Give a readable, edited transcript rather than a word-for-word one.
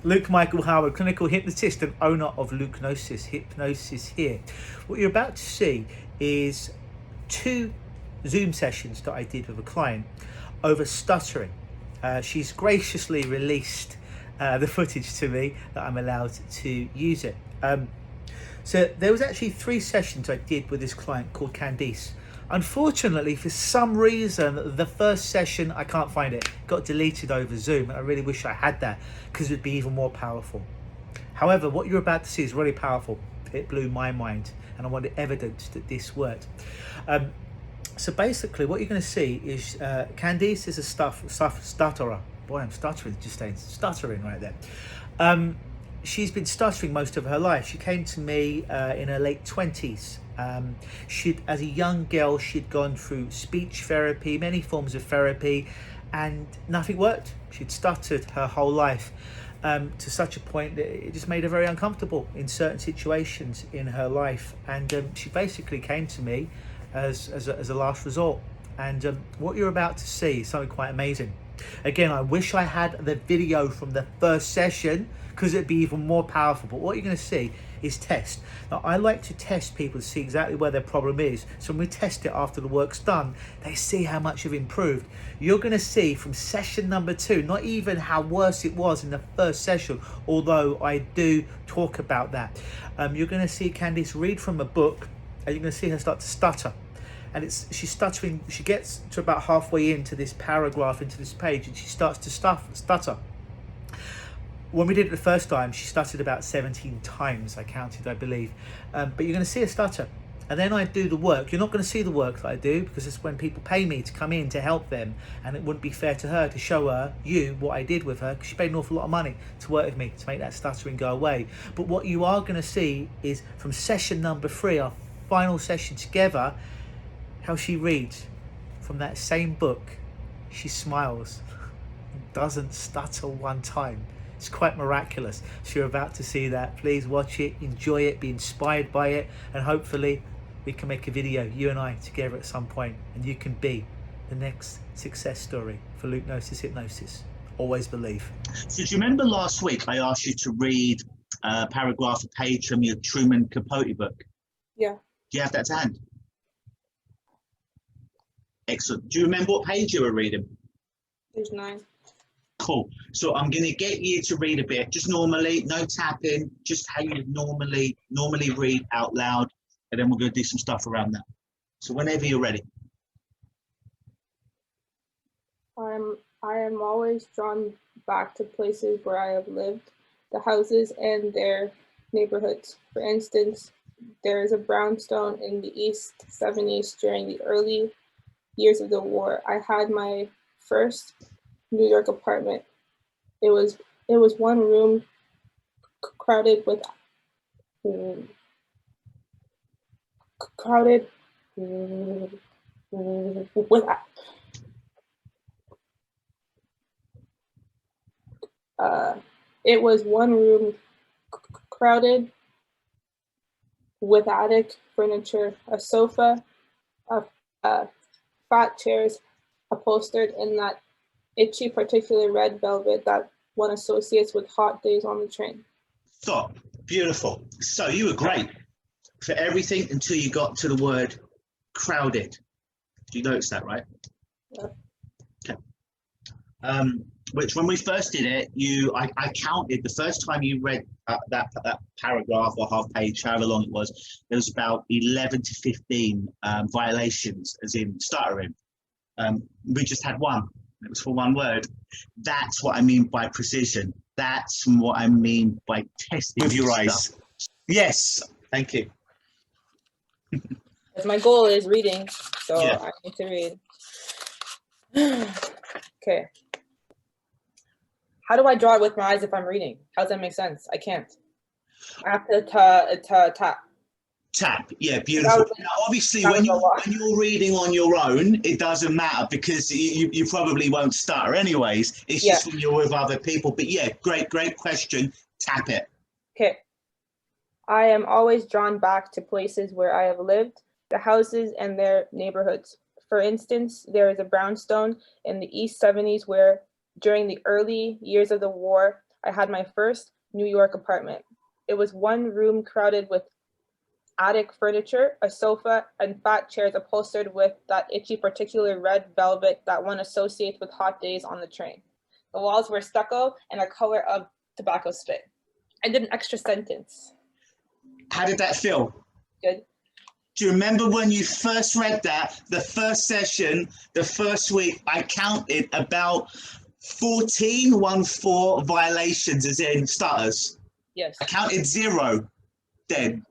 Luke Michael Howard, clinical hypnotist and owner of Hypnosis here. What you're about to see is 2 Zoom sessions that I did with a client over stuttering. She's graciously released the footage to me that I'm allowed to use it. So there was actually 3 sessions I did with this client called Candice. Unfortunately, for some reason, the first session, I can't find it. Got deleted over Zoom, and I really wish I had that because it'd be even more powerful. However, what you're about to see is really powerful. It blew my mind, and I wanted evidence that this worked. So basically, what you're going to see is Candice is a stutterer. Boy, I'm stuttering, just saying stuttering right there. She's been stuttering most of her life. She came to me in her late 20s. As a young girl, she'd gone through speech therapy, many forms of therapy, and nothing worked. She'd stuttered her whole life to such a point that it just made her very uncomfortable in certain situations in her life. And she basically came to me as a last resort. And what you're about to see is something quite amazing. Again, I wish I had the video from the first session because it'd be even more powerful. But what you're going to see is test. Now, I like to test people to see exactly where their problem is. So when we test it after the work's done, they see how much you've improved. You're going to see from session number 2, not even how worse it was in the first session, although I do talk about that. You're going to see Candice read from a book, and you're going to see her start to stutter. And she's stuttering. She gets to about halfway into this paragraph, into this page, and she starts to stutter. When we did it the first time, she stuttered about 17 times, I counted, I believe. But you're going to see her stutter. And then I do the work. You're not going to see the work that I do because it's when people pay me to come in to help them. And it wouldn't be fair to her to show you what I did with her because she paid an awful lot of money to work with me to make that stuttering go away. But what you are going to see is from session number 3, our final session together, how she reads from that same book. She smiles and doesn't stutter one time. It's quite miraculous. So you're about to see that. Please watch it, enjoy it, be inspired by it, and hopefully we can make a video, you and I, together at some point, and you can be the next success story for Hypnosis. Always believe. So do you remember last week I asked you to read a paragraph, a page from your Truman Capote book? Yeah. Do you have that to hand? Excellent. Do you remember what page you were reading? There's 9. Cool. So I'm going to get you to read a bit, just normally, no tapping, just how you normally read out loud, and then we're going to do some stuff around that. So whenever you're ready. I am always drawn back to places where I have lived, the houses and their neighborhoods. For instance, there is a brownstone in the East 70s during the early years of the war. I had my first New York apartment. It was one room crowded with it was one room crowded with attic furniture, a sofa, fat chairs upholstered in that itchy, particular red velvet that one associates with hot days on the train. Stop. Beautiful. So you were great for everything until you got to the word crowded. You noticed that, right? Yeah. Okay. Which when we first did it, I counted the first time you read that paragraph or half page, however long it was, there was about 11 to 15 violations, as in stuttering. We just had one. It was for one word. That's what I mean by precision. That's what I mean by testing with your eyes. Yes, thank you. Because my goal is reading, so Yeah. I need to read. Okay. How do I draw it with my eyes if I'm reading? How does that make sense? I can't. I have to tap. Tap, yeah, beautiful. Now, obviously, when you're reading on your own, it doesn't matter because you probably won't stutter anyways. It's just when you're with other people. But yeah, great question. Tap it. Okay. I am always drawn back to places where I have lived, the houses and their neighborhoods. For instance, there is a brownstone in the East 70s where, during the early years of the war, I had my first New York apartment. It was one room crowded with attic furniture, a sofa, and fat chairs upholstered with that itchy particular red velvet that one associates with hot days on the train. The walls were stucco and the color of tobacco spit. I did an extra sentence. How did that feel? Good. Do you remember when you first read that, the first session, the first week, I counted about 14 violations, as in stutters. Yes. I counted 0 then.